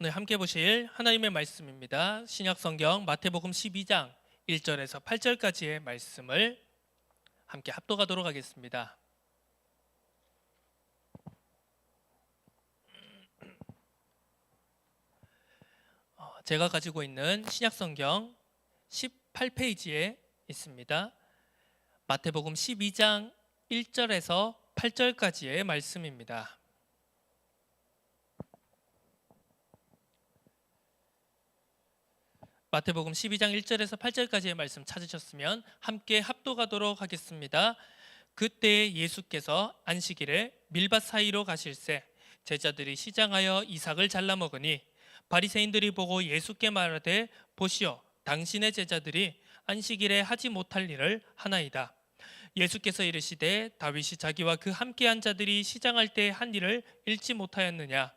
오늘 함께 보실 하나님의 말씀입니다. 신약성경 마태복음 12장 1절에서 8절까지의 말씀을 함께 합독하도록 하겠습니다. 제가 가지고 있는 신약성경 18페이지에 있습니다. 마태복음 12장 1절에서 8절까지의 말씀입니다. 마태복음 12장 1절에서 8절까지의 말씀 찾으셨으면 함께 합독하도록 하겠습니다. 그때 예수께서 안식일에 밀밭 사이로 가실새 제자들이 시장하여 이삭을 잘라 먹으니 바리새인들이 보고 예수께 말하되 보시오, 당신의 제자들이 안식일에 하지 못할 일을 하나이다. 예수께서 이르시되 다윗이 자기와 그 함께한 자들이 시장할 때 한 일을 읽지 못하였느냐?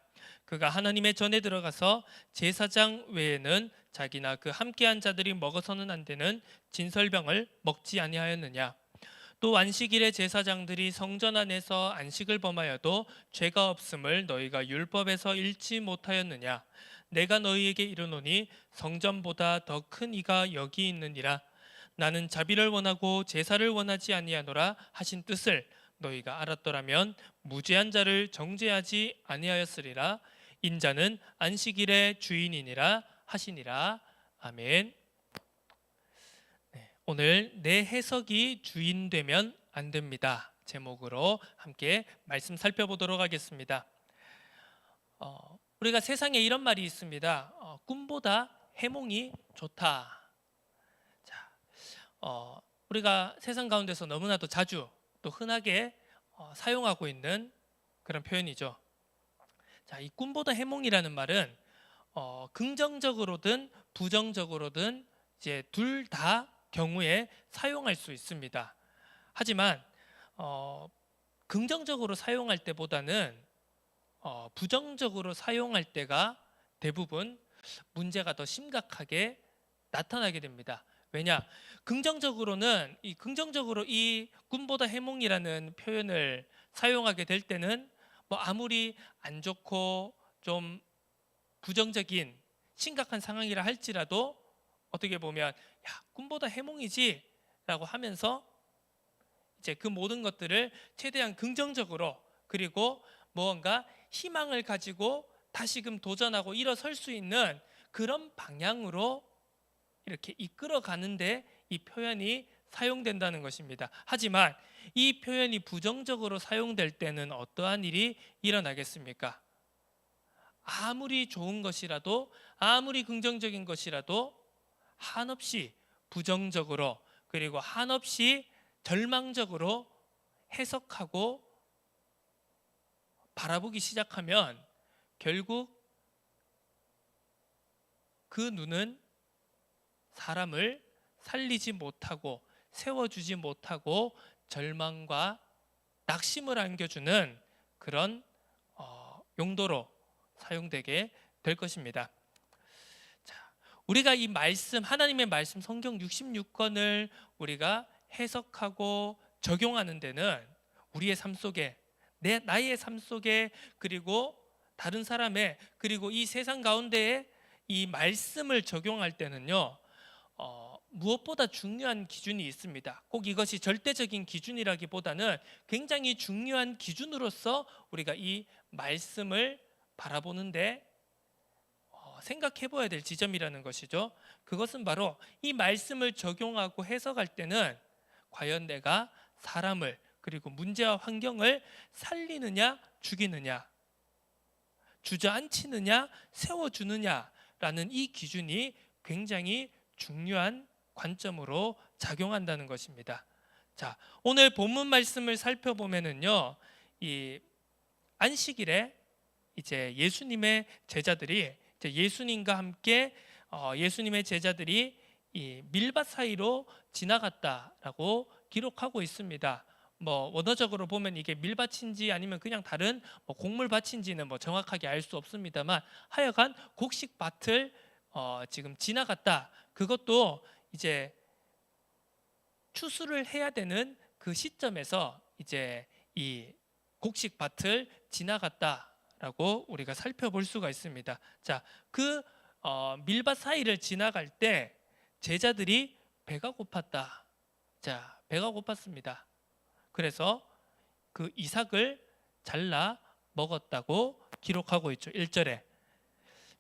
그가 하나님의 전에 들어가서 제사장 외에는 자기나 그 함께한 자들이 먹어서는 안 되는 진설병을 먹지 아니하였느냐? 또 안식일에 제사장들이 성전 안에서 안식을 범하여도 죄가 없음을 너희가 율법에서 읽지 못하였느냐? 내가 너희에게 이르노니 성전보다 더 큰 이가 여기 있느니라. 나는 자비를 원하고 제사를 원하지 아니하노라 하신 뜻을 너희가 알았더라면 무죄한 자를 정죄하지 아니하였으리라. 인자는 안식일의 주인이니라 하시니라. 아멘. 오늘 내 해석이 주인 되면 안 됩니다 제목으로 함께 말씀 살펴보도록 하겠습니다. 우리가 세상에 이런 말이 있습니다. 꿈보다 해몽이 좋다. 자, 우리가 세상 가운데서 너무나도 자주 또 흔하게 사용하고 있는 그런 표현이죠. 자, 이 꿈보다 해몽이라는 말은 긍정적으로든 부정적으로든 이제 둘 다 경우에 사용할 수 있습니다. 하지만 긍정적으로 사용할 때보다는 부정적으로 사용할 때가 대부분 문제가 더 심각하게 나타나게 됩니다. 왜냐? 긍정적으로 이 꿈보다 해몽이라는 표현을 사용하게 될 때는 뭐 아무리 안 좋고 좀 부정적인 심각한 상황이라 할지라도 어떻게 보면 야, 꿈보다 해몽이지 라고 하면서 이제 그 모든 것들을 최대한 긍정적으로 그리고 무언가 희망을 가지고 다시금 도전하고 일어설 수 있는 그런 방향으로 이렇게 이끌어 가는데 이 표현이 사용된다는 것입니다. 하지만 이 표현이 부정적으로 사용될 때는 어떠한 일이 일어나겠습니까? 아무리 좋은 것이라도 아무리 긍정적인 것이라도 한없이 부정적으로 그리고 한없이 절망적으로 해석하고 바라보기 시작하면 결국 그 눈은 사람을 살리지 못하고 세워주지 못하고 절망과 낙심을 안겨주는 그런 용도로 사용되게 될 것입니다. 자, 우리가 이 말씀, 하나님의 말씀 성경 66권을 우리가 해석하고 적용하는 데는 우리의 삶 속에 나의 삶 속에 그리고 다른 사람의 그리고 이 세상 가운데에 이 말씀을 적용할 때는요 무엇보다 중요한 기준이 있습니다. 꼭 이것이 절대적인 기준이라기보다는 굉장히 중요한 기준으로서 우리가 이 말씀을 바라보는데 생각해 봐야 될 지점이라는 것이죠. 그것은 바로 이 말씀을 적용하고 해석할 때는 과연 내가 사람을 그리고 문제와 환경을 살리느냐 죽이느냐 주저앉히느냐 세워주느냐라는 이 기준이 굉장히 중요한 관점으로 작용한다는 것입니다. 자, 오늘 본문 말씀을 살펴보면은요, 이 안식일에 이제 예수님의 제자들이 이제 예수님과 함께 예수님의 제자들이 이 밀밭 사이로 지나갔다라고 기록하고 있습니다. 뭐 원어적으로 보면 이게 밀밭인지 아니면 그냥 다른 곡물밭인지는 뭐 정확하게 알 수 없습니다만 하여간 곡식밭을 지금 지나갔다. 그것도 이제 추수를 해야 되는 그 시점에서 이제 이 곡식밭을 지나갔다. 라고 우리가 살펴볼 수가 있습니다. 자, 그 밀밭 사이를 지나갈 때 제자들이 배가 고팠다. 자, 배가 고팠습니다. 그래서 그 이삭을 잘라 먹었다고 기록하고 있죠. 1절에.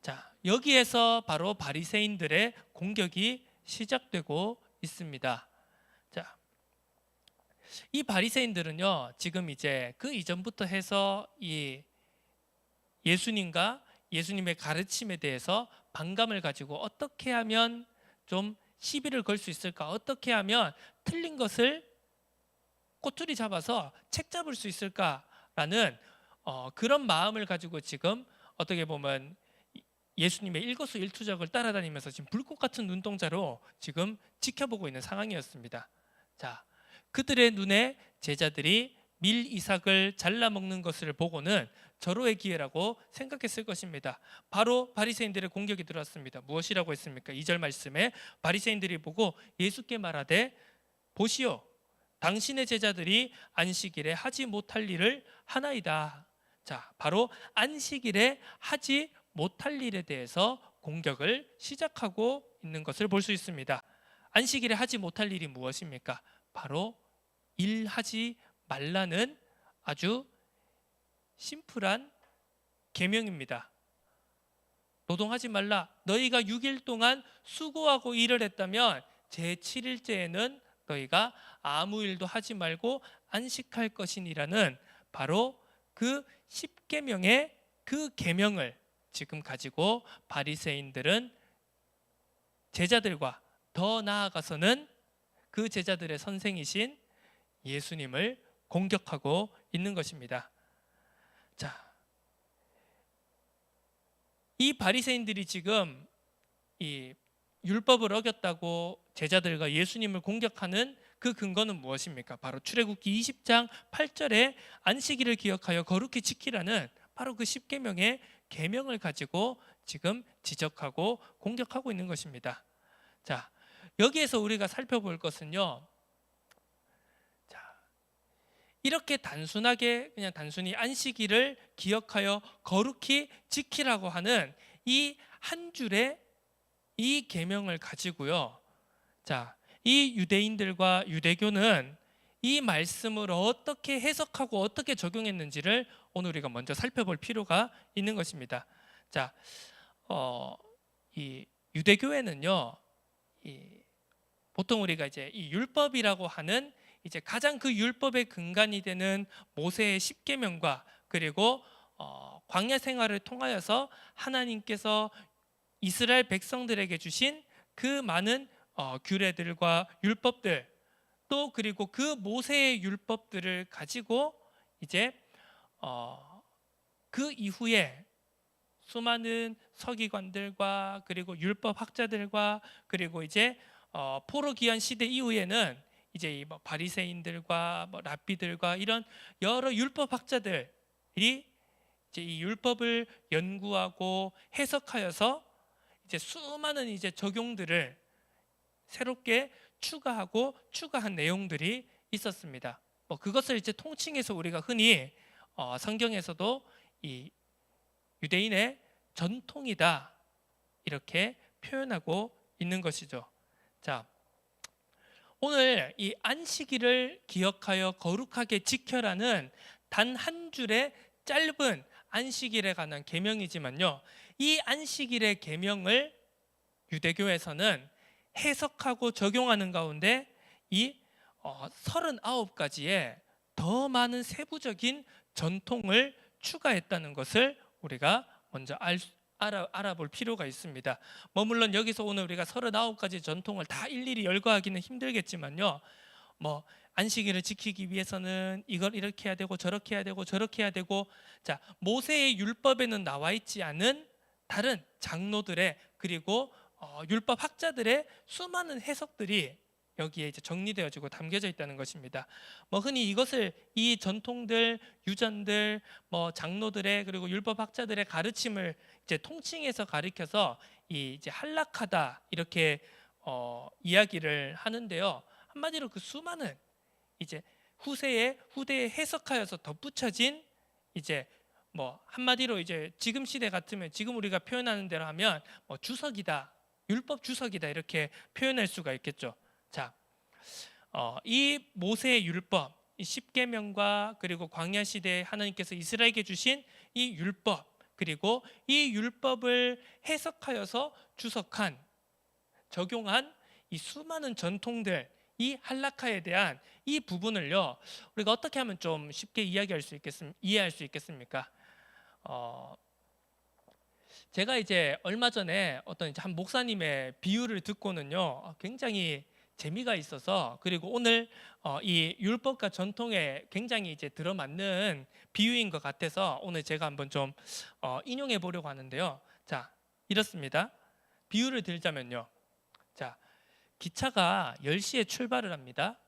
자, 여기에서 바로 바리새인들의 공격이 시작되고 있습니다. 자, 이 바리새인들은요, 지금 이제 그 이전부터 해서 이 예수님과 예수님의 가르침에 대해서 반감을 가지고 어떻게 하면 좀 시비를 걸 수 있을까? 어떻게 하면 틀린 것을 꼬투리 잡아서 책 잡을 수 있을까라는 그런 마음을 가지고 지금 어떻게 보면 예수님의 일거수일투족을 따라다니면서 지금 불꽃 같은 눈동자로 지금 지켜보고 있는 상황이었습니다. 자, 그들의 눈에 제자들이 밀 이삭을 잘라 먹는 것을 보고는 절호의 기회라고 생각했을 것입니다. 바로 바리새인들의 공격이 들어왔습니다. 무엇이라고 했습니까? 2절 말씀에 바리새인들이 보고 예수께 말하되 보시오, 당신의 제자들이 안식일에 하지 못할 일을 하나이다. 자, 바로 안식일에 하지 못할 일에 대해서 공격을 시작하고 있는 것을 볼 수 있습니다. 안식일에 하지 못할 일이 무엇입니까? 바로 일하지 말라는 아주 심플한 계명입니다. 노동하지 말라. 너희가 6일 동안 수고하고 일을 했다면 제7일째에는 너희가 아무 일도 하지 말고 안식할 것이니라는 바로 그 10계명의 그 계명을 지금 가지고 바리새인들은 제자들과 더 나아가서는 그 제자들의 선생이신 예수님을 공격하고 있는 것입니다. 자, 이 바리새인들이 지금 이 율법을 어겼다고 제자들과 예수님을 공격하는 그 근거는 무엇입니까? 바로 출애굽기 20장 8절에 안식일을 기억하여 거룩히 지키라는 바로 그 10계명의 계명을 가지고 지금 지적하고 공격하고 있는 것입니다. 자, 여기에서 우리가 살펴볼 것은요, 자, 이렇게 단순하게 그냥 단순히 안식일을 기억하여 거룩히 지키라고 하는 이 한 줄의 이 계명을 가지고요, 자, 이 유대인들과 유대교는 이 말씀을 어떻게 해석하고 어떻게 적용했는지를 오늘 우리가 먼저 살펴볼 필요가 있는 것입니다. 자, 이 유대교에는요, 보통 우리가 이제 이 율법이라고 하는 이제 가장 그 율법의 근간이 되는 모세의 10계명과 그리고 광야 생활을 통하여서 하나님께서 이스라엘 백성들에게 주신 그 많은 규례들과 율법들, 또 그리고 그 모세의 율법들을 가지고 이제 그 이후에 수많은 서기관들과 그리고 율법 학자들과 그리고 이제 포로 귀환 시대 이후에는 이제 이 바리새인들과 랍비들과 이런 여러 율법 학자들이 이제 이 율법을 연구하고 해석하여서 이제 수많은 이제 적용들을 새롭게 추가한 내용들이 있었습니다. 그것을 이제 통칭해서 우리가 흔히 성경에서도 이 유대인의 전통이다 이렇게 표현하고 있는 것이죠. 자, 오늘 이 안식일을 기억하여 거룩하게 지켜라는 단 한 줄의 짧은 안식일에 관한 계명이지만요, 이 안식일의 계명을 유대교에서는 해석하고 적용하는 가운데 이 39가지의 더 많은 세부적인 전통을 추가했다는 것을 우리가 먼저 알아볼 필요가 있습니다. 물론 여기서 오늘 우리가 39가지 전통을 다 일일이 열거하기는 힘들겠지만요, 안식일을 지키기 위해서는 이걸 이렇게 해야 되고 저렇게 해야 되고 저렇게 해야 되고, 자, 모세의 율법에는 나와 있지 않은 다른 장로들의 그리고 율법 학자들의 수많은 해석들이 여기에 이제 정리되어지고 담겨져 있다는 것입니다. 흔히 이것을 이 전통들, 유전들, 장로들의 그리고 율법 학자들의 가르침을 이제 통칭해서 가리켜서 이제 할라카다 이렇게 이야기를 하는데요. 한마디로 그 수많은 이제 후대에 해석하여서 덧붙여진 이제 뭐 한마디로 이제 지금 시대 같으면 지금 우리가 표현하는 대로 하면 뭐 주석이다, 율법 주석이다 이렇게 표현할 수가 있겠죠. 자, 이 모세의 율법, 이 십계명과 그리고 광야 시대에 하나님께서 이스라엘에게 주신 이 율법, 그리고 이 율법을 해석하여서 주석한, 적용한 이 수많은 전통들, 이 할라카에 대한 이 부분을요, 우리가 어떻게 하면 좀 쉽게 이해할 수 있겠습니까? 제가 이제 얼마 전에 어떤 이제 한 목사님의 비유를 듣고는요, 굉장히 재미가 있어서, 그리고 오늘 이 율법과 전통에 굉장히 이제 들어맞는 비유인 것 같아서 오늘 제가 한번 좀 인용해 보려고 하는데요. 자, 이렇습니다. 비유를 들자면요. 자, 기차가 10시에 출발을 합니다.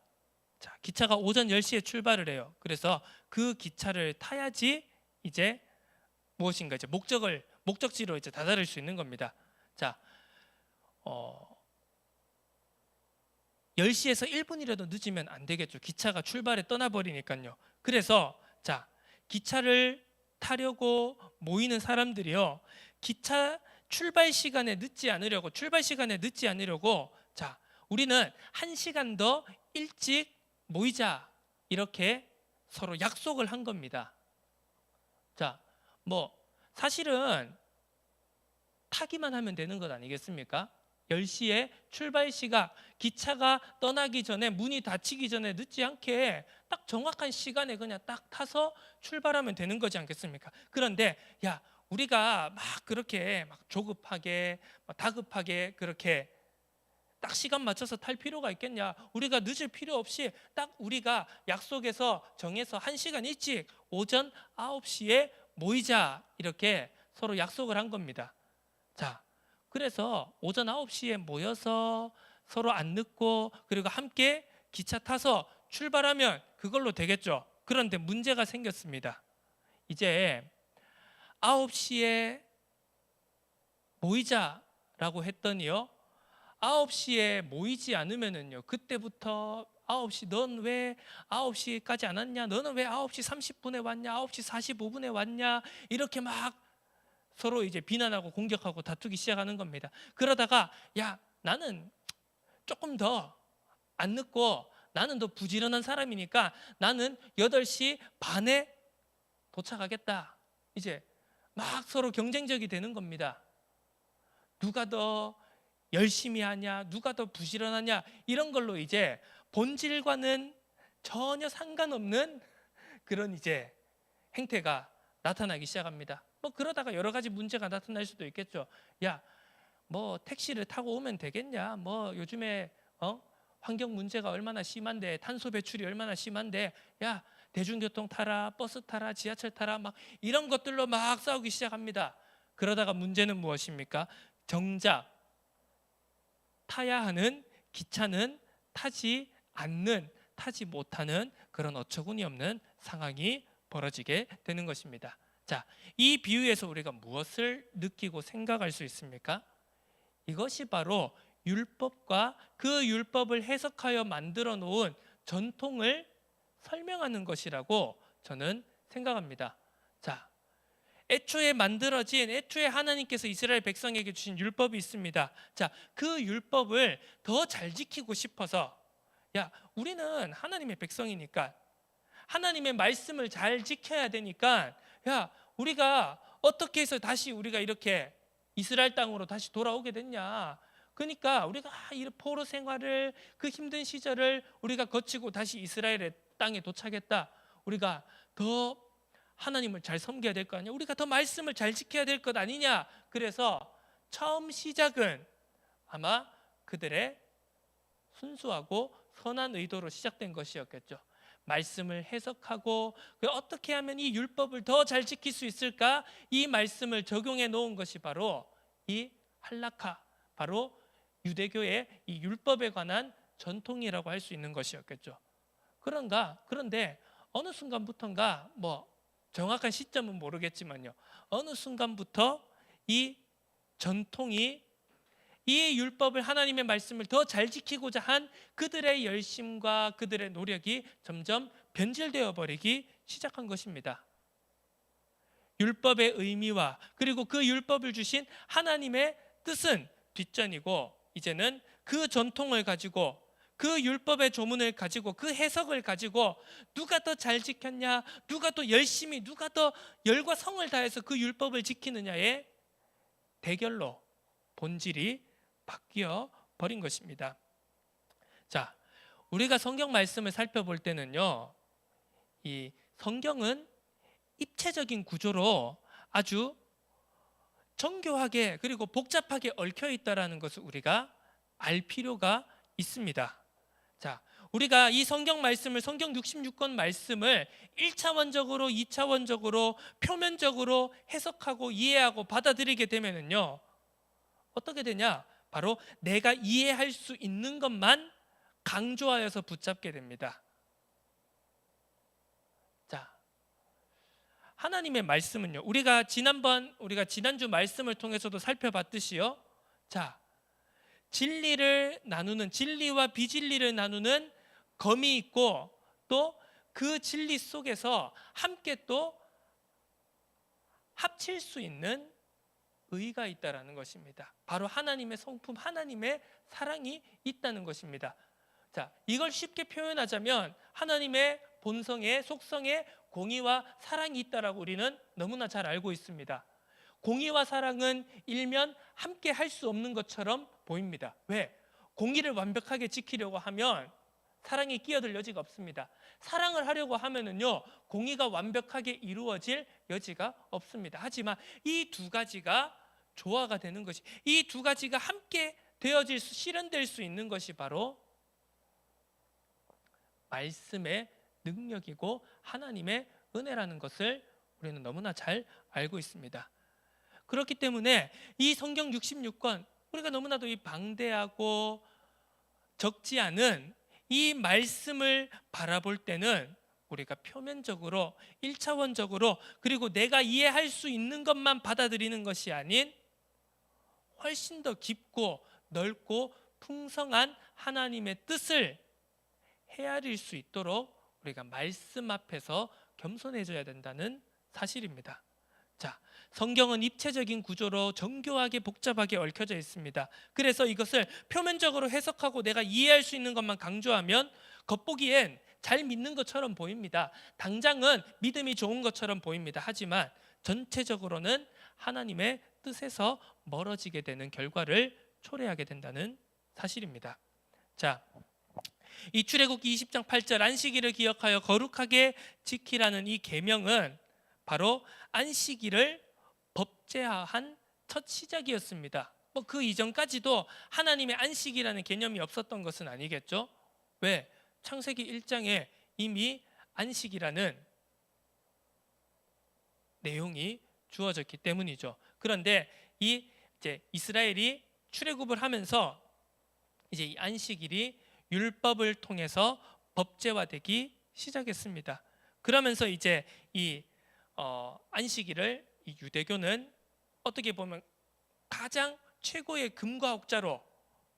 자, 기차가 오전 10시에 출발을 해요. 그래서 그 기차를 타야지 이제 무엇인가 이제 목적지로 이제 다다를 수 있는 겁니다. 자, 10시에서 1분이라도 늦으면 안 되겠죠. 기차가 출발에 떠나버리니까요. 그래서 자, 기차를 타려고 모이는 사람들이요, 기차 출발 시간에 늦지 않으려고 자, 우리는 1시간 더 일찍 모이자 이렇게 서로 약속을 한 겁니다. 자, 뭐 사실은 타기만 하면 되는 것 아니겠습니까? 10시에 출발 시각, 기차가 떠나기 전에, 문이 닫히기 전에 늦지 않게 딱 정확한 시간에 그냥 딱 타서 출발하면 되는 거지 않겠습니까? 그런데 야, 우리가 막 그렇게 막 조급하게 다급하게 그렇게 딱 시간 맞춰서 탈 필요가 있겠냐? 우리가 늦을 필요 없이 딱 우리가 약속해서 정해서 1시간 일찍 오전 9시에 모이자 이렇게 서로 약속을 한 겁니다. 자, 그래서 오전 9시에 모여서 서로 안 늦고 그리고 함께 기차 타서 출발하면 그걸로 되겠죠. 그런데 문제가 생겼습니다. 이제 9시에 모이자라고 했더니요, 9시에 모이지 않으면은요, 그때부터 9시, 넌 왜 9시까지 안 왔냐? 너는 왜 9시 30분에 왔냐? 9시 45분에 왔냐? 이렇게 막 서로 이제 비난하고 공격하고 다투기 시작하는 겁니다. 그러다가 야, 나는 조금 더 안 늦고 나는 더 부지런한 사람이니까 나는 8시 반에 도착하겠다. 이제 막 서로 경쟁적이 되는 겁니다. 누가 더 열심히 하냐, 누가 더 부지런하냐, 이런 걸로 이제 본질과는 전혀 상관없는 그런 이제 행태가 나타나기 시작합니다. 뭐 그러다가 여러 가지 문제가 나타날 수도 있겠죠. 야, 뭐 택시를 타고 오면 되겠냐? 뭐 요즘에 환경 문제가 얼마나 심한데, 탄소 배출이 얼마나 심한데, 야, 대중교통 타라, 버스 타라, 지하철 타라, 막 이런 것들로 막 싸우기 시작합니다. 그러다가 문제는 무엇입니까? 정작 타야 하는 기차는 타지 않는, 타지 못하는 그런 어처구니 없는 상황이 벌어지게 되는 것입니다. 자, 이 비유에서 우리가 무엇을 느끼고 생각할 수 있습니까? 이것이 바로 율법과 그 율법을 해석하여 만들어 놓은 전통을 설명하는 것이라고 저는 생각합니다. 자, 애초에 하나님께서 이스라엘 백성에게 주신 율법이 있습니다. 자, 그 율법을 더 잘 지키고 싶어서, 야, 우리는 하나님의 백성이니까 하나님의 말씀을 잘 지켜야 되니까, 야, 우리가 어떻게 해서 다시 우리가 이렇게 이스라엘 땅으로 다시 돌아오게 됐냐? 그러니까 우리가 이 포로 생활을, 그 힘든 시절을 우리가 거치고 다시 이스라엘의 땅에 도착했다. 우리가 더 하나님을 잘 섬겨야 될 거 아니냐? 우리가 더 말씀을 잘 지켜야 될 것 아니냐? 그래서 처음 시작은 아마 그들의 순수하고 선한 의도로 시작된 것이었겠죠. 말씀을 해석하고 어떻게 하면 이 율법을 더 잘 지킬 수 있을까? 이 말씀을 적용해 놓은 것이 바로 이 할라카, 바로 유대교의 이 율법에 관한 전통이라고 할 수 있는 것이었겠죠. 그런데 어느 순간부터인가, 뭐 정확한 시점은 모르겠지만요, 어느 순간부터 이 전통이, 이 율법을, 하나님의 말씀을 더 잘 지키고자 한 그들의 열심과 그들의 노력이 점점 변질되어 버리기 시작한 것입니다. 율법의 의미와 그리고 그 율법을 주신 하나님의 뜻은 뒷전이고, 이제는 그 전통을 가지고, 그 율법의 조문을 가지고, 그 해석을 가지고 누가 더 잘 지켰냐, 누가 더 열심히, 누가 더 열과 성을 다해서 그 율법을 지키느냐의 대결로 본질이 바뀌어 버린 것입니다. 자, 우리가 성경 말씀을 살펴볼 때는요, 이 성경은 입체적인 구조로 아주 정교하게 그리고 복잡하게 얽혀 있다라는 것을 우리가 알 필요가 있습니다. 자, 우리가 이 성경 말씀을, 성경 66권 말씀을 1차원적으로, 2차원적으로, 표면적으로 해석하고 이해하고 받아들이게 되면은요, 어떻게 되냐? 바로 내가 이해할 수 있는 것만 강조하여서 붙잡게 됩니다. 자, 하나님의 말씀은요, 우리가 지난주 말씀을 통해서도 살펴봤듯이요, 자, 진리와 비진리를 나누는 검이 있고, 또 그 진리 속에서 함께 또 합칠 수 있는 의가 있다라는 것입니다. 바로 하나님의 성품, 하나님의 사랑이 있다는 것입니다. 자, 이걸 쉽게 표현하자면 하나님의 본성의, 속성의 공의와 사랑이 있다라고 우리는 너무나 잘 알고 있습니다. 공의와 사랑은 일면 함께 할 수 없는 것처럼 보입니다. 왜? 공의를 완벽하게 지키려고 하면 사랑이 끼어들 여지가 없습니다. 사랑을 하려고 하면은요, 공의가 완벽하게 이루어질 여지가 없습니다. 하지만 이 두 가지가 조화가 되는 것이, 이 두 가지가 함께 되어질 수, 실현될 수 있는 것이 바로 말씀의 능력이고 하나님의 은혜라는 것을 우리는 너무나 잘 알고 있습니다. 그렇기 때문에 이 성경 66권, 우리가 너무나도 이 방대하고 적지 않은 이 말씀을 바라볼 때는 우리가 표면적으로, 1차원적으로, 그리고 내가 이해할 수 있는 것만 받아들이는 것이 아닌 훨씬 더 깊고 넓고 풍성한 하나님의 뜻을 헤아릴 수 있도록 우리가 말씀 앞에서 겸손해져야 된다는 사실입니다. 자, 성경은 입체적인 구조로 정교하게 복잡하게 얽혀져 있습니다. 그래서 이것을 표면적으로 해석하고 내가 이해할 수 있는 것만 강조하면 겉보기엔 잘 믿는 것처럼 보입니다. 당장은 믿음이 좋은 것처럼 보입니다. 하지만 전체적으로는 하나님의 뜻에서 멀어지게 되는 결과를 초래하게 된다는 사실입니다. 자, 이 출애굽기 20장 8절 안식일을 기억하여 거룩하게 지키라는 이 계명은 바로 안식일을 법제화한 첫 시작이었습니다. 그 이전까지도 하나님의 안식이라는 개념이 없었던 것은 아니겠죠? 왜? 창세기 1장에 이미 안식이라는 내용이 주어졌기 때문이죠. 그런데 이제 이스라엘이 출애굽을 하면서 이제 이 안식일이 율법을 통해서 법제화되기 시작했습니다. 그러면서 이제 이 안식일을 이 유대교는 어떻게 보면 가장 최고의 금과 옥자로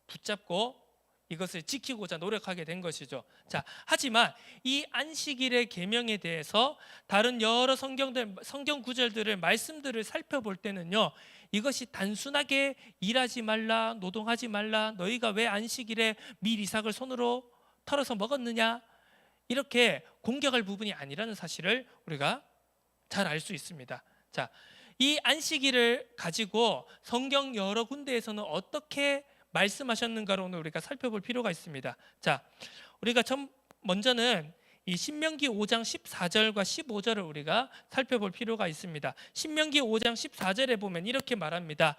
붙잡고 이것을 지키고자 노력하게 된 것이죠. 자, 하지만 이 안식일의 계명에 대해서 다른 여러 성경 구절들을, 말씀들을 살펴볼 때는요, 이것이 단순하게 일하지 말라, 노동하지 말라, 너희가 왜 안식일에 밀 이삭을 손으로 털어서 먹었느냐, 이렇게 공격할 부분이 아니라는 사실을 우리가 잘 알 수 있습니다. 자, 이 안식일을 가지고 성경 여러 군데에서는 어떻게 말씀하셨는가를 오늘 우리가 살펴볼 필요가 있습니다. 자, 우리가 먼저는 이 신명기 5장 14절과 15절을 우리가 살펴볼 필요가 있습니다. 신명기 5장 14절에 보면 이렇게 말합니다.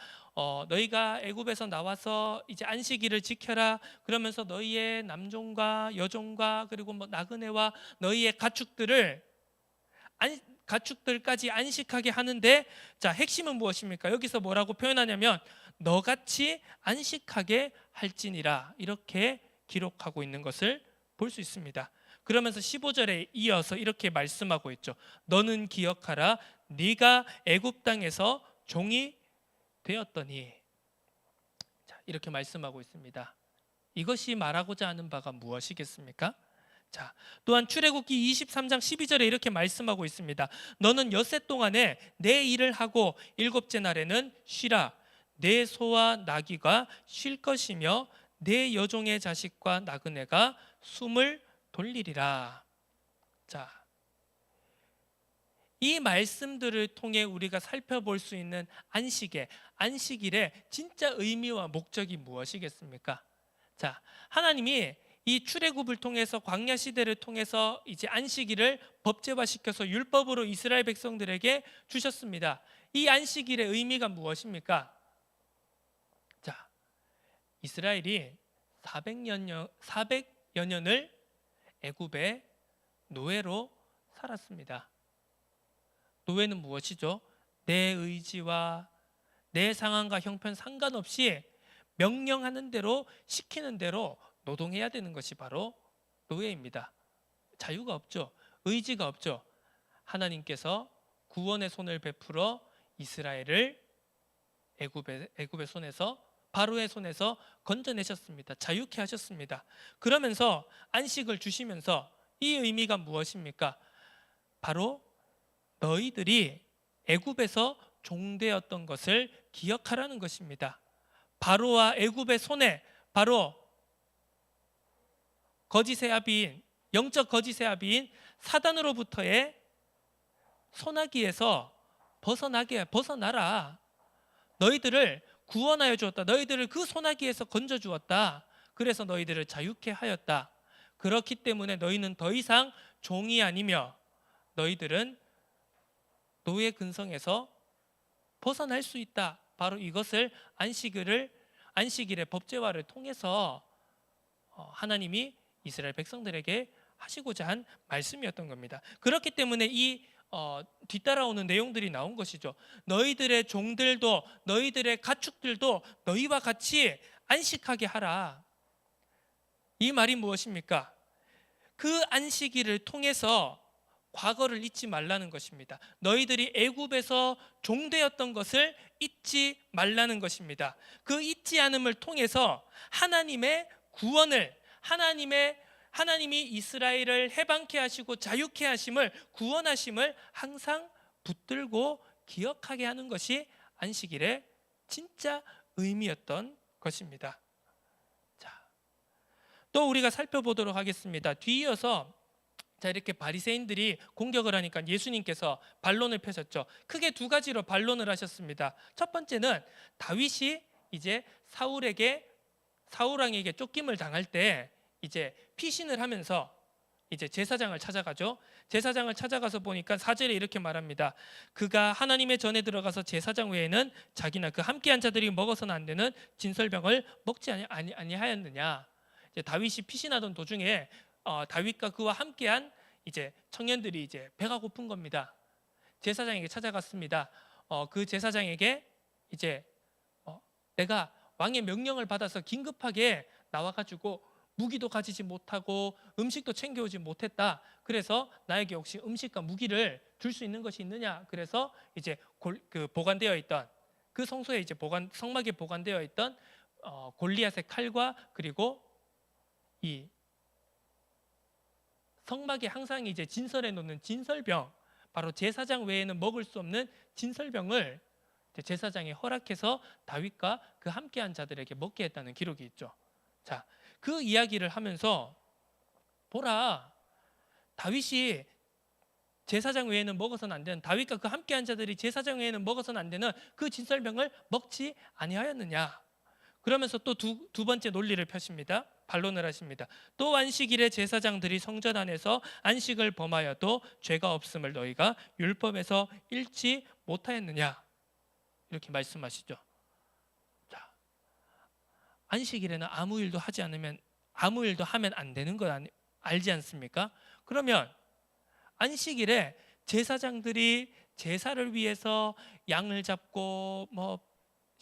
너희가 애굽에서 나와서 이제 안식일을 지켜라. 그러면서 너희의 남종과 여종과 그리고 나그네와 너희의 가축들까지 안식하게 하는데, 자, 핵심은 무엇입니까? 여기서 뭐라고 표현하냐면 너같이 안식하게 할지니라, 이렇게 기록하고 있는 것을 볼 수 있습니다. 그러면서 15절에 이어서 이렇게 말씀하고 있죠. 너는 기억하라, 네가 애굽 땅에서 종이 되었더니. 자, 이렇게 말씀하고 있습니다. 이것이 말하고자 하는 바가 무엇이겠습니까? 자, 또한 출애굽기 23장 12절에 이렇게 말씀하고 있습니다. 너는 엿새 동안에 내 일을 하고 일곱째 날에는 쉬라. 내 소와 나귀가 쉴 것이며 내 여종의 자식과 나그네가 숨을 돌리리라. 자, 이 말씀들을 통해 우리가 살펴볼 수 있는 안식일의 진짜 의미와 목적이 무엇이겠습니까? 자, 하나님이 이 출애굽을 통해서 광야 시대를 통해서 이제 안식일을 법제화시켜서 율법으로 이스라엘 백성들에게 주셨습니다. 이 안식일의 의미가 무엇입니까? 자, 이스라엘이 400여 년을 애굽의 노예로 살았습니다. 노예는 무엇이죠? 내 의지와 내 상황과 형편 상관없이 명령하는 대로 시키는 대로 노동해야 되는 것이 바로 노예입니다. 자유가 없죠. 의지가 없죠. 하나님께서 구원의 손을 베풀어 이스라엘을 애굽의 손에서 바로의 손에서 건져내셨습니다. 자유케 하셨습니다. 그러면서 안식을 주시면서 이 의미가 무엇입니까? 바로 너희들이 애굽에서 종되었던 것을 기억하라는 것입니다. 바로와 애굽의 손에 바로 거짓의 아비인, 영적 거짓의 아비인 사단으로부터의 소나기에서 벗어나라. 너희들을 구원하여 주었다. 너희들을 그 소나기에서 건져 주었다. 그래서 너희들을 자유케 하였다. 그렇기 때문에 너희는 더 이상 종이 아니며 너희들은 노예 근성에서 벗어날 수 있다. 바로 이것을 안식일의 법제화를 통해서 하나님이 이스라엘 백성들에게 하시고자 한 말씀이었던 겁니다. 그렇기 때문에 이 뒤따라오는 내용들이 나온 것이죠. 너희들의 종들도 너희들의 가축들도 너희와 같이 안식하게 하라. 이 말이 무엇입니까? 그 안식일을 통해서 과거를 잊지 말라는 것입니다. 너희들이 애굽에서 종되었던 것을 잊지 말라는 것입니다. 그 잊지 않음을 통해서 하나님의 구원을 하나님이 이스라엘을 해방케 하시고 자유케 하심을 구원하심을 항상 붙들고 기억하게 하는 것이 안식일의 진짜 의미였던 것입니다. 자, 또 우리가 살펴보도록 하겠습니다. 뒤이어서 자, 이렇게 바리새인들이 공격을 하니까 예수님께서 반론을 펴셨죠. 크게 두 가지로 반론을 하셨습니다. 첫 번째는 다윗이 이제 사울 왕에게 쫓김을 당할 때 이제 피신을 하면서 이제 제사장을 찾아가죠. 제사장을 찾아가서 보니까 4절에 이렇게 말합니다. 그가 하나님의 전에 들어가서 제사장 외에는 자기나 그 함께한 자들이 먹어서는 안 되는 진설병을 먹지 아니하였느냐. 이제 다윗이 피신하던 도중에 다윗과 그와 함께한 이제 청년들이 이제 배가 고픈 겁니다. 제사장에게 찾아갔습니다. 그 제사장에게 이제 내가 왕의 명령을 받아서 긴급하게 나와가지고 무기도 가지지 못하고 음식도 챙겨오지 못했다. 그래서 나에게 혹시 음식과 무기를 줄 수 있는 것이 있느냐? 그래서 이제 그 보관되어 있던 그 성소에 이제 성막에 보관되어 있던 골리앗의 칼과 그리고 이 성막에 항상 이제 진설해 놓는 진설병, 바로 제사장 외에는 먹을 수 없는 진설병을 제사장이 허락해서 다윗과 그 함께한 자들에게 먹게 했다는 기록이 있죠. 자, 그 이야기를 하면서 보라, 다윗이 제사장 외에는 먹어서는 안 되는, 다윗과 그 함께한 자들이 제사장 외에는 먹어서는 안 되는 그 진설병을 먹지 아니하였느냐. 그러면서 또 두 번째 논리를 펴십니다. 반론을 하십니다. 또 안식일에 제사장들이 성전 안에서 안식을 범하여도 죄가 없음을 너희가 율법에서 읽지 못하였느냐. 이렇게 말씀하시죠. 자, 안식일에는 아무 일도 하면 안 되는 거 알지 않습니까? 그러면 안식일에 제사장들이 제사를 위해서 양을 잡고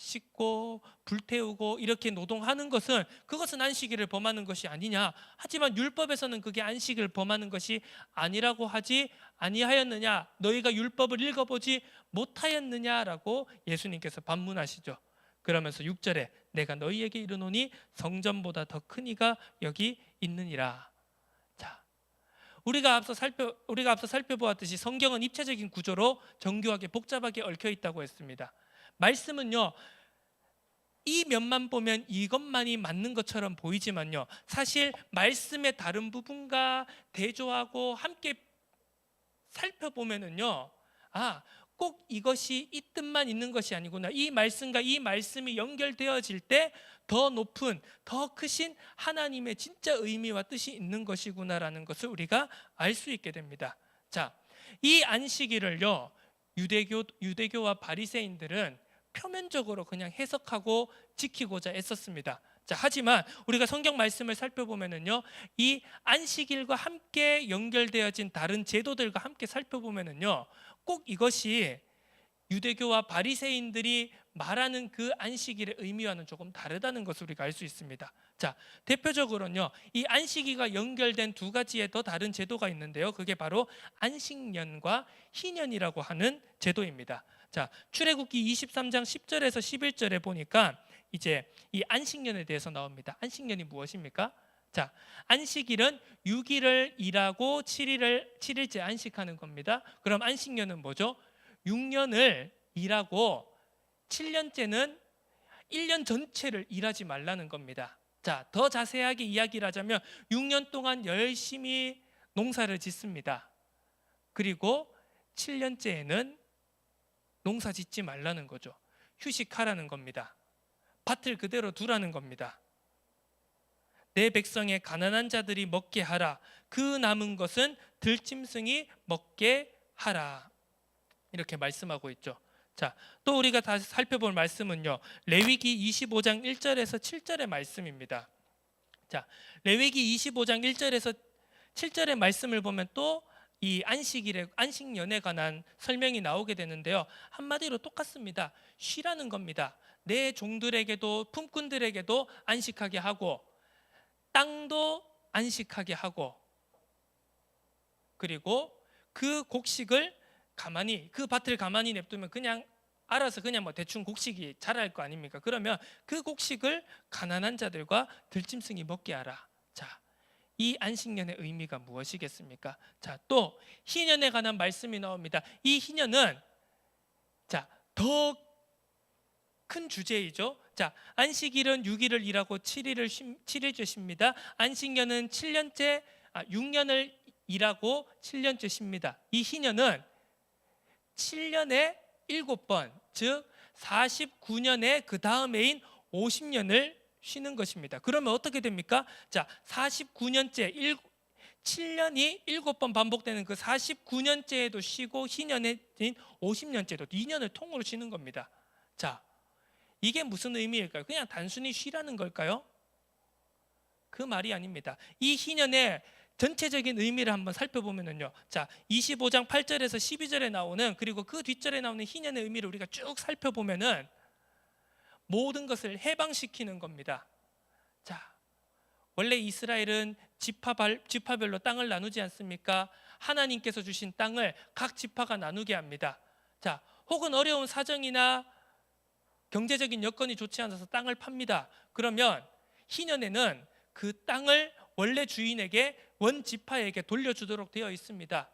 씻고 불태우고 이렇게 노동하는 것은 그것은 안식일을 범하는 것이 아니냐. 하지만 율법에서는 그게 안식일을 범하는 것이 아니라고 하지 아니하였느냐. 너희가 율법을 읽어보지 못하였느냐라고 예수님께서 반문하시죠. 그러면서 6절에 내가 너희에게 이르노니 성전보다 더 큰 이가 여기 있느니라. 자, 우리가 앞서 살펴보았듯이 성경은 입체적인 구조로 정교하게 복잡하게 얽혀 있다고 했습니다. 말씀은요, 이 면만 보면 이것만이 맞는 것처럼 보이지만요, 사실 말씀의 다른 부분과 대조하고 함께 살펴보면은요, 꼭 이것이 이 뜻만 있는 것이 아니구나. 이 말씀과 이 말씀이 연결되어질 때 더 높은, 더 크신 하나님의 진짜 의미와 뜻이 있는 것이구나라는 것을 우리가 알 수 있게 됩니다. 자, 이 안식일을요, 유대교와 바리새인들은 표면적으로 그냥 해석하고 지키고자 애썼습니다. 자, 하지만 우리가 성경 말씀을 살펴보면은요, 이 안식일과 함께 연결되어진 다른 제도들과 함께 살펴보면은요, 꼭 이것이 유대교와 바리새인들이 말하는 그 안식일의 의미와는 조금 다르다는 것을 우리가 알 수 있습니다. 자, 대표적으로는요, 이 안식일과 연결된 두 가지의 더 다른 제도가 있는데요, 그게 바로 안식년과 희년이라고 하는 제도입니다. 자, 출애굽기 23장 10절에서 11절에 보니까 이제 이 안식년에 대해서 나옵니다. 안식년이 무엇입니까? 자, 안식일은 6일을 일하고 7일째 안식하는 겁니다. 그럼 안식년은 뭐죠? 6년을 일하고 7년째는 1년 전체를 일하지 말라는 겁니다. 자, 더 자세하게 이야기를 하자면 6년 동안 열심히 농사를 짓습니다. 그리고 7년째에는 농사 짓지 말라는 거죠. 휴식하라는 겁니다. 밭을 그대로 두라는 겁니다. 내 백성의 가난한 자들이 먹게 하라. 그 남은 것은 들짐승이 먹게 하라. 이렇게 말씀하고 있죠. 자, 또 우리가 다시 살펴볼 말씀은요, 레위기 25장 1절에서 7절의 말씀입니다. 자, 레위기 25장 1절에서 7절의 말씀을 보면 또 이 안식년에 관한 설명이 나오게 되는데요, 한마디로 똑같습니다. 쉬라는 겁니다. 내 종들에게도 품꾼들에게도 안식하게 하고, 땅도 안식하게 하고, 그리고 그 곡식을 그 밭을 가만히 냅두면 그냥 알아서 그냥 뭐 대충 곡식이 자랄 거 아닙니까? 그러면 그 곡식을 가난한 자들과 들짐승이 먹게 하라. 자, 이 안식년의 의미가 무엇이겠습니까? 자, 또 희년에 관한 말씀이 나옵니다. 이 희년은 더 큰 주제이죠. 자, 안식일은 6일을 일하고 7일째 쉽니다. 안식년은 6년을 일하고 7년째 쉽니다. 이 희년은 7년에 7번, 즉 49년의 그 다음해인 50년을 쉬는 것입니다. 그러면 어떻게 됩니까? 자, 49년째 7년이 7번 반복되는 그 49년째에도 쉬고 희년인 50년째도 2년을 통으로 쉬는 겁니다. 자, 이게 무슨 의미일까요? 그냥 단순히 쉬라는 걸까요? 그 말이 아닙니다. 이 희년의 전체적인 의미를 한번 살펴보면요, 자, 25장 8절에서 12절에 나오는, 그리고 그 뒷절에 나오는 희년의 의미를 우리가 쭉 살펴보면은 모든 것을 해방시키는 겁니다. 자, 원래 이스라엘은 지파별로 땅을 나누지 않습니까? 하나님께서 주신 땅을 각 지파가 나누게 합니다. 자, 혹은 어려운 사정이나 경제적인 여건이 좋지 않아서 땅을 팝니다. 그러면 희년에는 그 땅을 원래 주인에게, 원 지파에게 돌려주도록 되어 있습니다.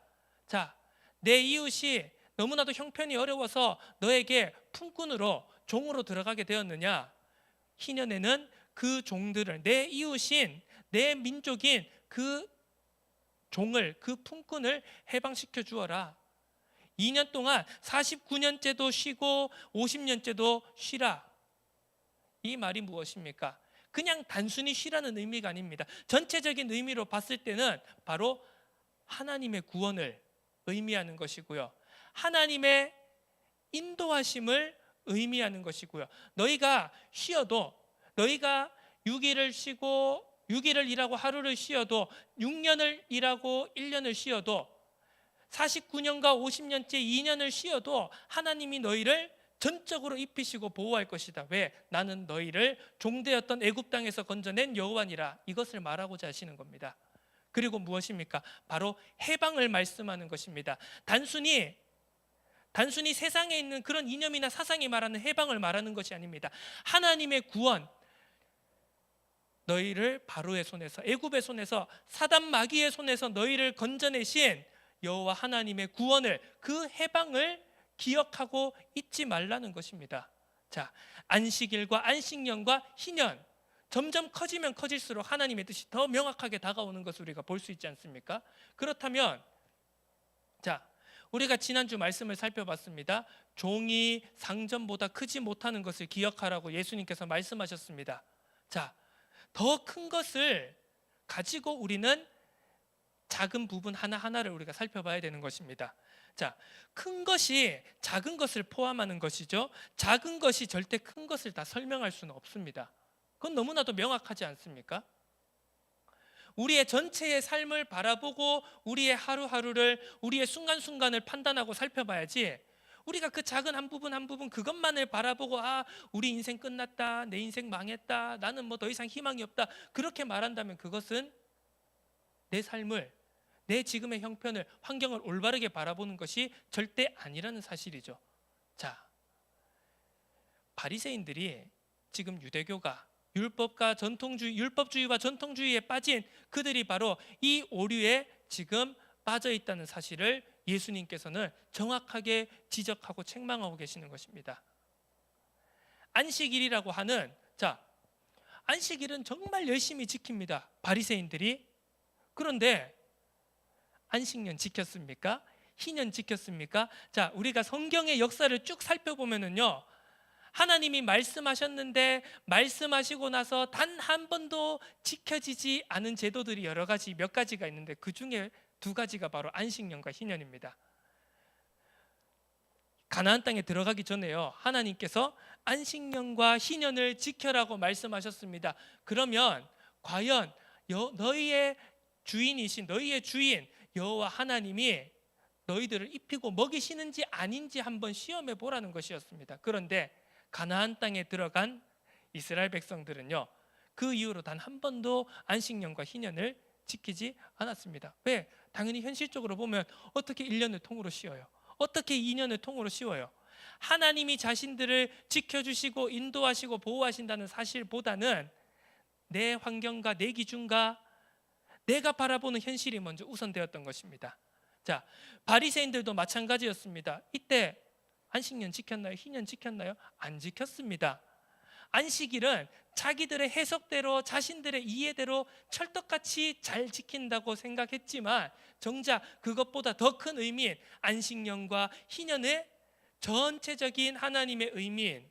자, 내 이웃이 너무나도 형편이 어려워서 너에게 품꾼으로, 종으로 들어가게 되었느냐? 희년에는 그 종들을, 내 이웃인, 내 민족인 그 종을, 그 품꾼을 해방시켜 주어라. 2년 동안 49년째도 쉬고 50년째도 쉬라. 이 말이 무엇입니까? 그냥 단순히 쉬라는 의미가 아닙니다. 전체적인 의미로 봤을 때는 바로 하나님의 구원을 의미하는 것이고요, 하나님의 인도하심을 의미하는 것이고요, 너희가 쉬어도, 너희가 6일을 쉬고 6일을 일하고 하루를 쉬어도, 6년을 일하고 1년을 쉬어도, 49년과 50년째 2년을 쉬어도 하나님이 너희를 전적으로 입히시고 보호할 것이다. 왜? 나는 너희를 종되었던 애굽 땅에서 건져낸 여호와니라. 이것을 말하고자 하시는 겁니다. 그리고 무엇입니까? 바로 해방을 말씀하는 것입니다. 단순히 세상에 있는 그런 이념이나 사상이 말하는 해방을 말하는 것이 아닙니다. 하나님의 구원, 너희를 바로의 손에서, 애굽의 손에서, 사단 마귀의 손에서 너희를 건져내신 여호와 하나님의 구원을, 그 해방을 기억하고 잊지 말라는 것입니다. 자, 안식일과 안식년과 희년, 점점 커지면 커질수록 하나님의 뜻이 더 명확하게 다가오는 것을 우리가 볼 수 있지 않습니까? 그렇다면 자, 우리가 지난주 말씀을 살펴봤습니다. 종이 상전보다 크지 못하는 것을 기억하라고 예수님께서 말씀하셨습니다. 자, 더 큰 것을 가지고 우리는 작은 부분 하나하나를 우리가 살펴봐야 되는 것입니다. 자, 큰 것이 작은 것을 포함하는 것이죠. 작은 것이 절대 큰 것을 다 설명할 수는 없습니다. 그건 너무나도 명확하지 않습니까? 우리의 전체의 삶을 바라보고 우리의 하루하루를, 우리의 순간순간을 판단하고 살펴봐야지, 우리가 그 작은 한 부분 한 부분 그것만을 바라보고 우리 인생 끝났다, 내 인생 망했다, 나는 뭐 더 이상 희망이 없다, 그렇게 말한다면 그것은 내 삶을, 내 지금의 형편을, 환경을 올바르게 바라보는 것이 절대 아니라는 사실이죠. 자, 바리새인들이 지금 유대교가 율법과 전통주의, 율법주의와 전통주의에 빠진 그들이 바로 이 오류에 지금 빠져 있다는 사실을 예수님께서는 정확하게 지적하고 책망하고 계시는 것입니다. 안식일이라고 하는, 자, 안식일은 정말 열심히 지킵니다, 바리새인들이. 그런데 안식년 지켰습니까? 희년 지켰습니까? 자, 우리가 성경의 역사를 쭉 살펴보면은요, 하나님이 말씀하셨는데 말씀하시고 나서 단 한 번도 지켜지지 않은 제도들이 여러 가지, 몇 가지가 있는데 그 중에 두 가지가 바로 안식년과 희년입니다. 가나안 땅에 들어가기 전에요, 하나님께서 안식년과 희년을 지켜라고 말씀하셨습니다. 그러면 과연 너희의 주인이신, 너희의 주인 여호와 하나님이 너희들을 입히고 먹이시는지 아닌지 한번 시험해 보라는 것이었습니다. 그런데 가나안 땅에 들어간 이스라엘 백성들은요, 그 이후로 단 한 번도 안식년과 희년을 지키지 않았습니다. 왜? 당연히 현실적으로 보면 어떻게 1년을 통으로 쉬어요? 어떻게 2년을 통으로 쉬어요? 하나님이 자신들을 지켜주시고 인도하시고 보호하신다는 사실보다는 내 환경과 내 기준과 내가 바라보는 현실이 먼저 우선되었던 것입니다. 자, 바리새인들도 마찬가지였습니다. 이때 안식년 지켰나요? 희년 지켰나요? 안 지켰습니다. 안식일은 자기들의 해석대로, 자신들의 이해대로 찰떡같이 잘 지킨다고 생각했지만 정작 그것보다 더 큰 의미인 안식년과 희년의 전체적인 하나님의 의미인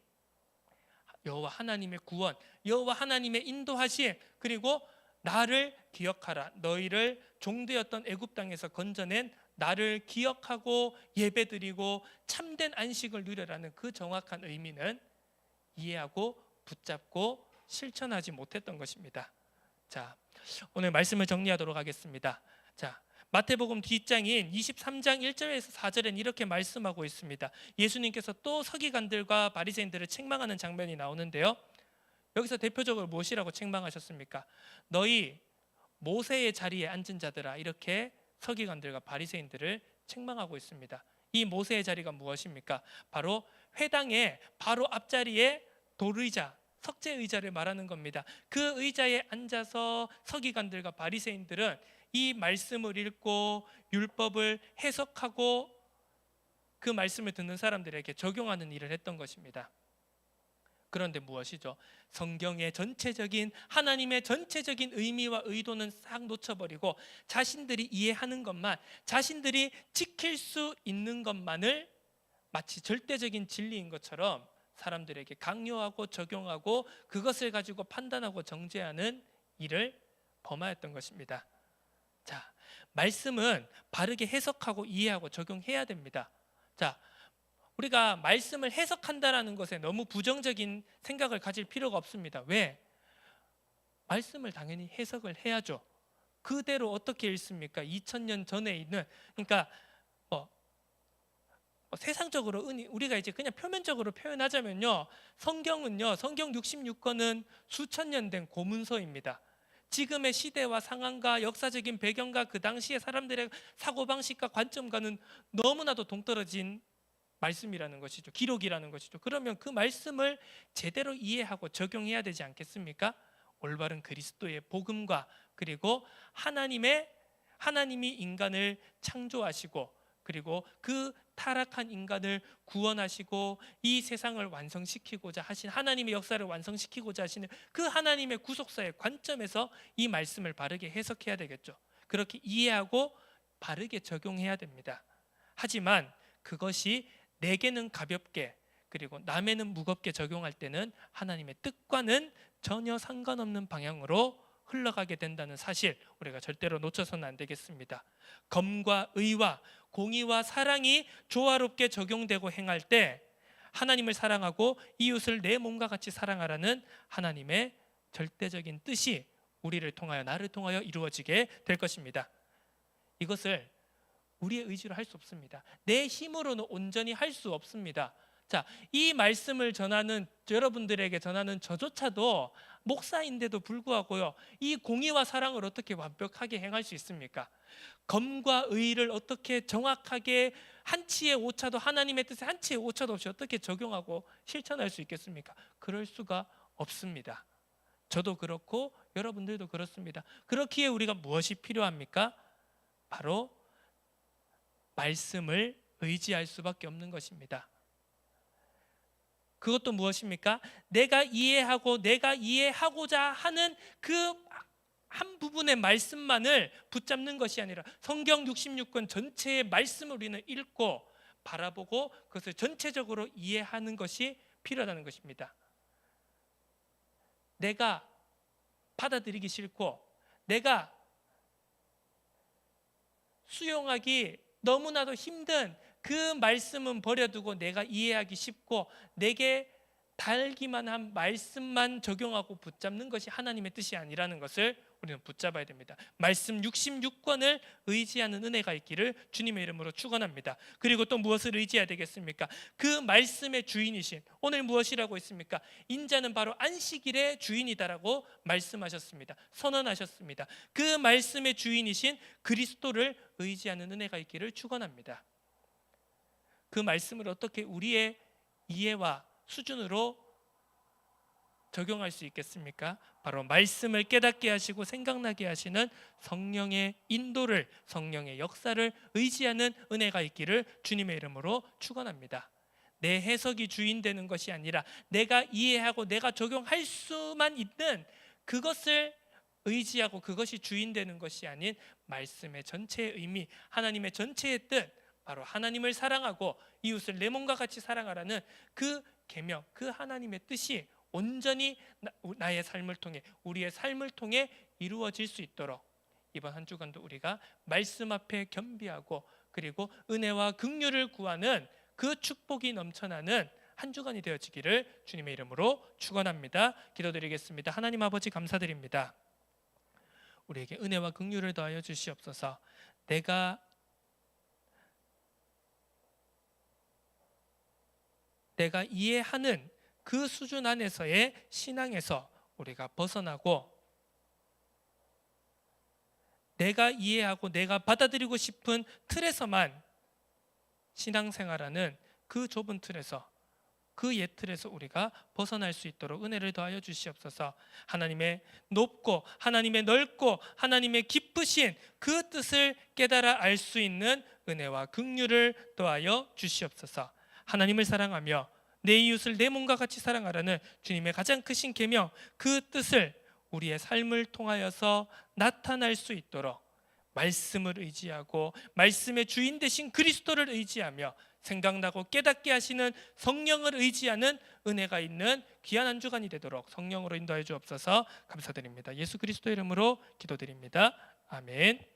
여호와 하나님의 구원, 여호와 하나님의 인도하심, 그리고 나를 기억하라, 너희를 종되었던 애굽 땅에서 건져낸 나를 기억하고 예배드리고 참된 안식을 누려라는 그 정확한 의미는 이해하고 붙잡고 실천하지 못했던 것입니다. 자, 오늘 말씀을 정리하도록 하겠습니다. 자, 마태복음 뒷장인 23장 1절에서 4절엔 이렇게 말씀하고 있습니다. 예수님께서 또 서기관들과 바리새인들을 책망하는 장면이 나오는데요, 여기서 대표적으로 무엇이라고 책망하셨습니까? 너희 모세의 자리에 앉은 자들아, 이렇게 서기관들과 바리새인들을 책망하고 있습니다. 이 모세의 자리가 무엇입니까? 바로 회당의 바로 앞자리에 돌의자, 석재 의자를 말하는 겁니다. 그 의자에 앉아서 서기관들과 바리새인들은 이 말씀을 읽고 율법을 해석하고 그 말씀을 듣는 사람들에게 적용하는 일을 했던 것입니다. 그런데 무엇이죠? 성경의 전체적인, 하나님의 전체적인 의미와 의도는 싹 놓쳐버리고 자신들이 이해하는 것만, 자신들이 지킬 수 있는 것만을 마치 절대적인 진리인 것처럼 사람들에게 강요하고 적용하고 그것을 가지고 판단하고 정죄하는 일을 범하였던 것입니다. 자, 말씀은 바르게 해석하고 이해하고 적용해야 됩니다. 자, 우리가 말씀을 해석한다라는 것에 너무 부정적인 생각을 가질 필요가 없습니다. 왜? 말씀을 당연히 해석을 해야죠. 그대로 어떻게 읽습니까? 2000년 전에 있는, 그러니까 세상적으로 우리가 이제 그냥 표면적으로 표현하자면요, 성경은요, 성경 66권은 수천 년 된 고문서입니다. 지금의 시대와 상황과 역사적인 배경과 그 당시의 사람들의 사고방식과 관점과는 너무나도 동떨어진 말씀이라는 것이죠. 기록이라는 것이죠. 그러면 그 말씀을 제대로 이해하고 적용해야 되지 않겠습니까? 올바른 그리스도의 복음과 그리고 하나님이 인간을 창조하시고 그리고 그 타락한 인간을 구원하시고 이 세상을 완성시키고자 하신 하나님의 역사를 완성시키고자 하시는 그 하나님의 구속사의 관점에서 이 말씀을 바르게 해석해야 되겠죠. 그렇게 이해하고 바르게 적용해야 됩니다. 하지만 그것이 내게는 가볍게 그리고 남에는 무겁게 적용할 때는 하나님의 뜻과는 전혀 상관없는 방향으로 흘러가게 된다는 사실, 우리가 절대로 놓쳐서는 안 되겠습니다. 검과 의와 공의와 사랑이 조화롭게 적용되고 행할 때 하나님을 사랑하고 이웃을 내 몸과 같이 사랑하라는 하나님의 절대적인 뜻이 우리를 통하여, 나를 통하여 이루어지게 될 것입니다. 이것을 우리의 의지로 할 수 없습니다. 내 힘으로는 온전히 할 수 없습니다. 자, 이 말씀을 전하는 여러분들에게 전하는 저조차도 목사인데도 불구하고요, 이 공의와 사랑을 어떻게 완벽하게 행할 수 있습니까? 검과 의를 어떻게 정확하게 한치의 오차도, 하나님의 뜻에 한치의 오차도 없이 어떻게 적용하고 실천할 수 있겠습니까? 그럴 수가 없습니다. 저도 그렇고 여러분들도 그렇습니다. 그렇기에 우리가 무엇이 필요합니까? 바로 말씀을 의지할 수밖에 없는 것입니다. 그것도 무엇입니까? 내가 이해하고 내가 이해하고자 하는 그 한 부분의 말씀만을 붙잡는 것이 아니라 성경 66권 전체의 말씀을 우리는 읽고 바라보고 그것을 전체적으로 이해하는 것이 필요하다는 것입니다. 내가 받아들이기 싫고 내가 수용하기 너무나도 힘든 그 말씀은 버려두고 내가 이해하기 쉽고 내게 달기만 한 말씀만 적용하고 붙잡는 것이 하나님의 뜻이 아니라는 것을 우리는 붙잡아야 됩니다. 말씀 66권을 의지하는 은혜가 있기를 주님의 이름으로 축원합니다. 그리고 또 무엇을 의지해야 되겠습니까? 그 말씀의 주인이신, 오늘 무엇이라고 했습니까? 인자는 바로 안식일의 주인이다라고 말씀하셨습니다. 선언하셨습니다. 그 말씀의 주인이신 그리스도를 의지하는 은혜가 있기를 축원합니다. 그 말씀을 어떻게 우리의 이해와 수준으로 적용할 수 있겠습니까? 바로 말씀을 깨닫게 하시고 생각나게 하시는 성령의 인도를, 성령의 역사를 의지하는 은혜가 있기를 주님의 이름으로 축원합니다. 내 해석이 주인 되는 것이 아니라 내가 이해하고 내가 적용할 수만 있는 그것을 의지하고 그것이 주인 되는 것이 아닌 말씀의 전체의 의미, 하나님의 전체의 뜻, 바로 하나님을 사랑하고 이웃을 내 몸과 같이 사랑하라는 그 계명, 그 하나님의 뜻이 온전히 나의 삶을 통해, 우리의 삶을 통해 이루어질 수 있도록 이번 한 주간도 우리가 말씀 앞에 겸비하고 그리고 은혜와 긍휼을 구하는 그 축복이 넘쳐나는 한 주간이 되어지기를 주님의 이름으로 축원합니다. 기도드리겠습니다. 하나님 아버지 감사드립니다. 우리에게 은혜와 긍휼을 더하여 주시옵소서. 내가 이해하는 그 수준 안에서의 신앙에서 우리가 벗어나고 내가 이해하고 내가 받아들이고 싶은 틀에서만 신앙생활하는 그 좁은 틀에서, 그 옛 틀에서 우리가 벗어날 수 있도록 은혜를 더하여 주시옵소서. 하나님의 높고 하나님의 넓고 하나님의 깊으신 그 뜻을 깨달아 알 수 있는 은혜와 긍휼을 더하여 주시옵소서. 하나님을 사랑하며 내 이웃을 내 몸과 같이 사랑하라는 주님의 가장 크신 계명, 그 뜻을 우리의 삶을 통하여서 나타날 수 있도록 말씀을 의지하고 말씀의 주인 되신 그리스도를 의지하며 생각나고 깨닫게 하시는 성령을 의지하는 은혜가 있는 귀한 한 주간이 되도록 성령으로 인도해 주옵소서. 감사드립니다. 예수 그리스도 이름으로 기도드립니다. 아멘.